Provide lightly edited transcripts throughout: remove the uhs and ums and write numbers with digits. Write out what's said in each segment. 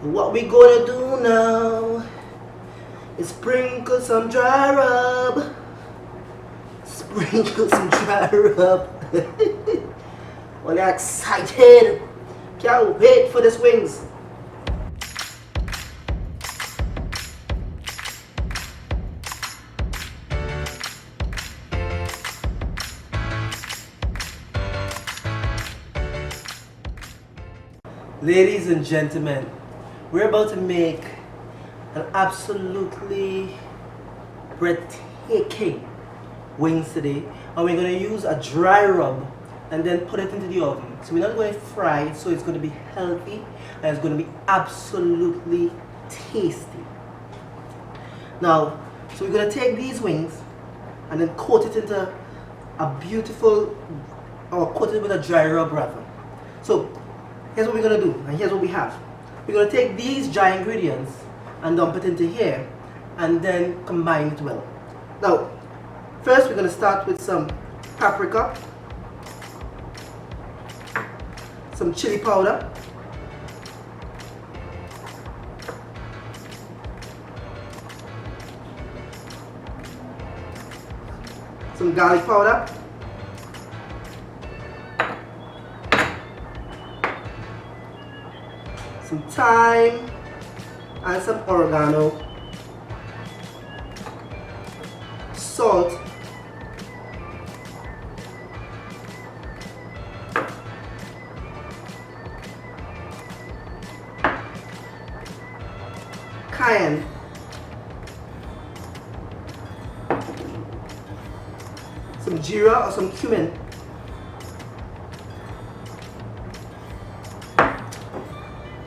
What we gonna do now is sprinkle some dry rub. Sprinkle some dry rub. Well, you're excited. Can't wait for these wings. Ladies and gentlemen, we're about to make an absolutely breathtaking wings today, and we're going to use a dry rub and then put it into the oven. So we're not going to fry it, so it's going to be healthy and it's going to be absolutely tasty. Now, so we're going to take these wings and then coat it into a beautiful, or coat it with a dry rub rather. So here's what we're going to do, and here's what we have. We're going to take these dry ingredients and dump it into here and then combine it well. Now, first we're going to start with some paprika, some chili powder, some garlic powder, some thyme, and some oregano, salt, cayenne, some geera or some cumin,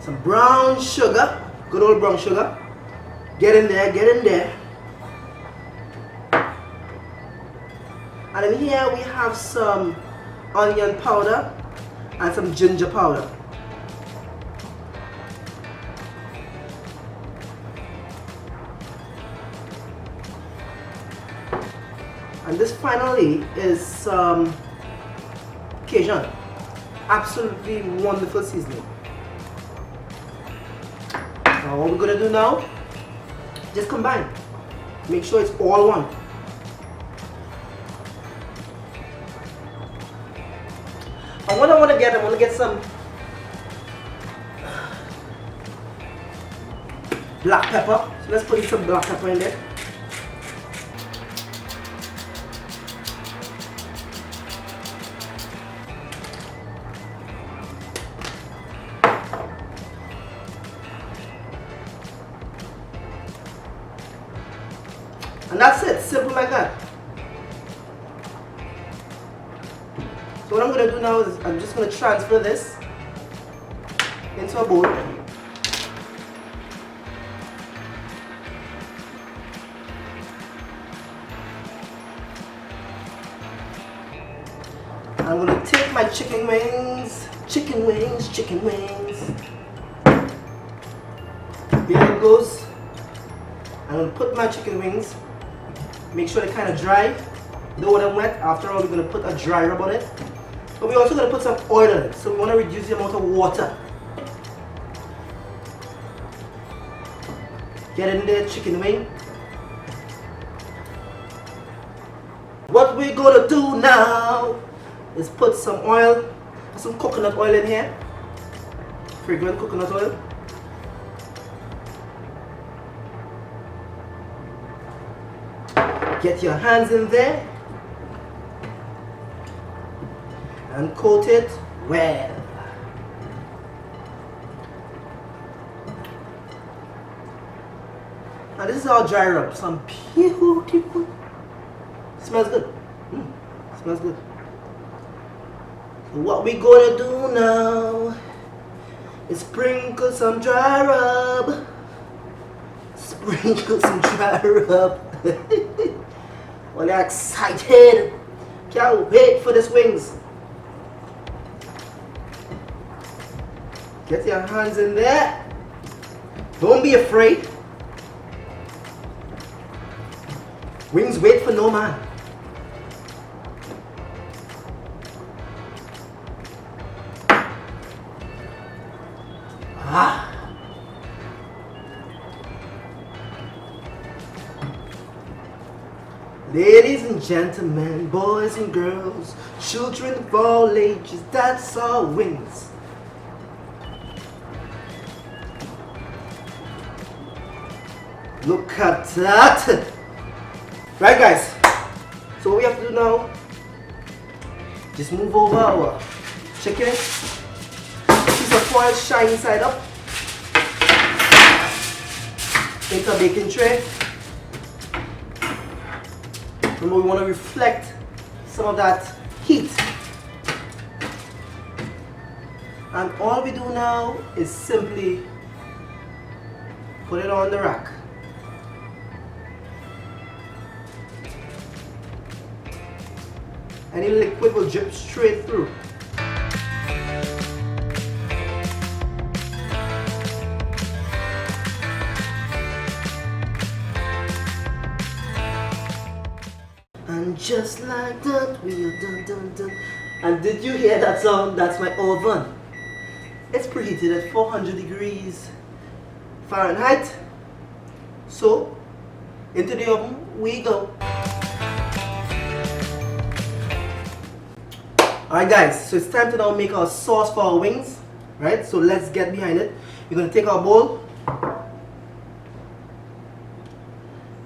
some brown sugar, good old brown sugar. Get in there, get in there. And in here we have some onion powder and some ginger powder. And this finally is some cajun. Absolutely wonderful seasoning. Now what we're going to do now, just combine. Make sure it's all one. And what I want to get some black pepper. So let's put some black pepper in there. And that's it, simple like that. So what I'm going to do now is I'm just going to transfer this into a bowl. I'm going to take my chicken wings. Here it goes. I'm going to put my chicken wings. Make sure they're kind of dry. Don't want them wet. After all, we're going to put a dry rub on it. But we're also going to put some oil in it. So we want to reduce the amount of water. Get in there, chicken wing. What we're going to do now is put some oil, some coconut oil in here. Fragrant coconut oil. Get your hands in there and coat it well. Now this is our dry rub. Some beautiful. Smells good. Smells good. So what we gonna do now is sprinkle some dry rub. Sprinkle some dry rub. Well, you're excited. Can't wait for these wings. Get your hands in there. Don't be afraid. Wings wait for no man. Ah. Ladies and gentlemen, boys and girls, children of all ages, that's our wings. Look at that! Right guys, so what we have to do now, just move over our chicken, piece of foil shiny side up, into a baking tray. Remember, we want to reflect some of that heat. And all we do now is simply put it on the rack. Any liquid will drip straight through. And just like that, we are done, done, done. And did you hear that sound? That's my oven. It's preheated at 400 degrees Fahrenheit. So, into the oven we go. Alright guys, so it's time to now make our sauce for our wings. Right, so let's get behind it. We're going to take our bowl.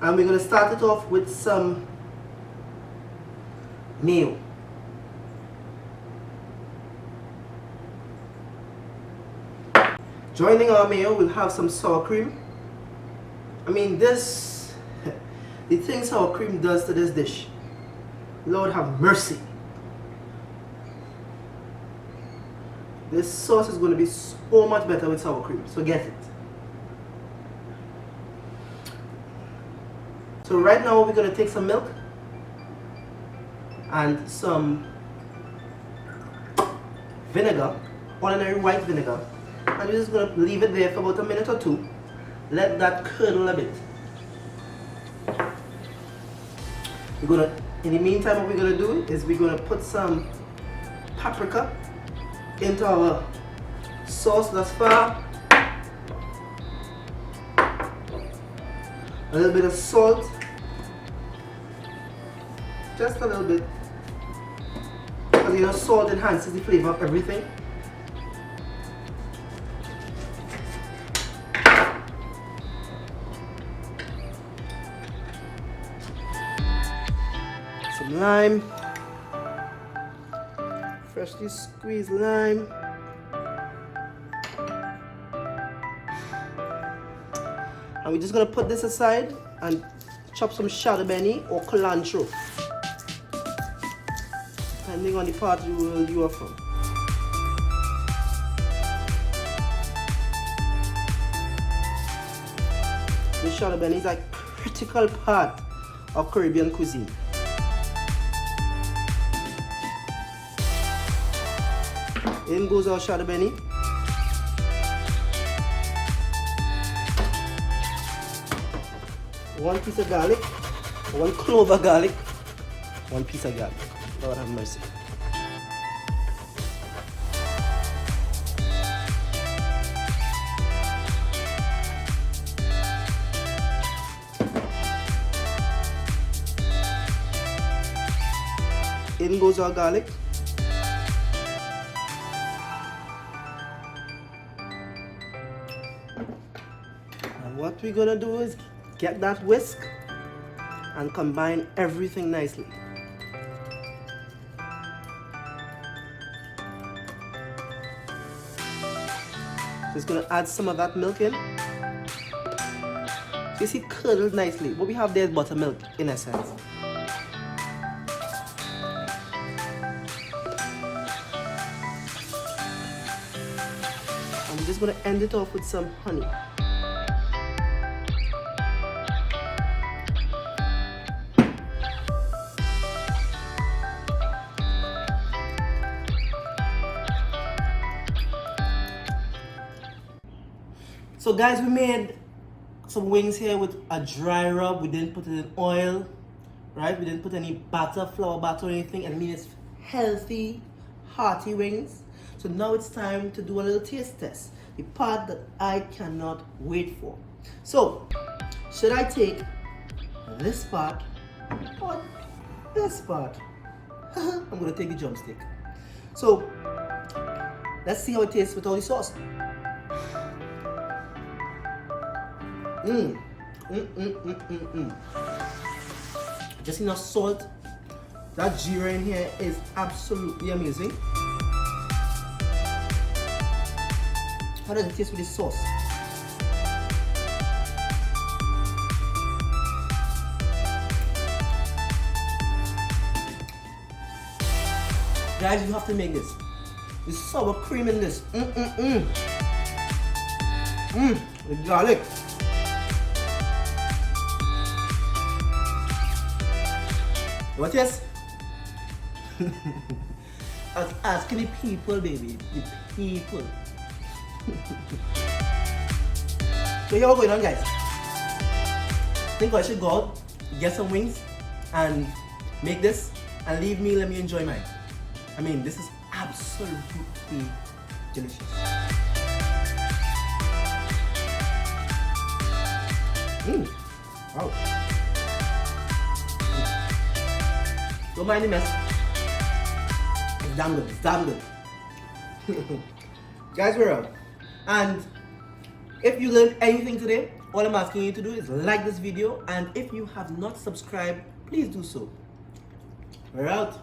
And we're going to start it off with some mayo. Joining our mayo, we'll have some sour cream. I mean, this, the thing sour cream does to this dish, Lord have mercy. This sauce is going to be so much better with sour cream, so get it. So right now we're going to take some milk and some vinegar, ordinary white vinegar, and we're just going to leave it there for about a minute or two. Let that curdle a bit. We're going to, in the meantime, what we're going to do is we're going to put some paprika into our sauce thus far. A little bit of salt, just a little bit, because you know salt enhances the flavor of everything. Some lime, freshly squeezed lime. And we're just going to put this aside and chop some shado beni or culantro, depending on the part of the world you are from. This shado beni is a critical part of Caribbean cuisine. In goes our shado beni. One piece of garlic, one clove of garlic, one piece of garlic. Lord have mercy. In goes our garlic. And what we're gonna do is get that whisk and combine everything nicely. Just gonna add some of that milk in. So you see it curdled nicely. What we have there is buttermilk in essence. I'm just gonna end it off with some honey. So guys, we made some wings here with a dry rub. We didn't put it in oil, right? We didn't put any batter, flour batter or anything. And I mean, it's healthy, hearty wings. So now it's time to do a little taste test. The part that I cannot wait for. So, should I take this part But best part, I'm gonna take the drumstick. So let's see how it tastes without the sauce. Just enough salt. That geera in here is absolutely amazing. How does it taste with the sauce? Guys, you have to make this. The sour cream in this. The garlic. What yes? I was asking the people, baby. The people. So here we're going on, guys. I think I should go out, get some wings, and make this, and leave me, let me enjoy mine. I mean, this is absolutely delicious. Wow. Don't mind the mess. It's damn good, it's damn good. Guys, we're out. And if you learned anything today, all I'm asking you to do is like this video, and if you have not subscribed, please do so. We're out.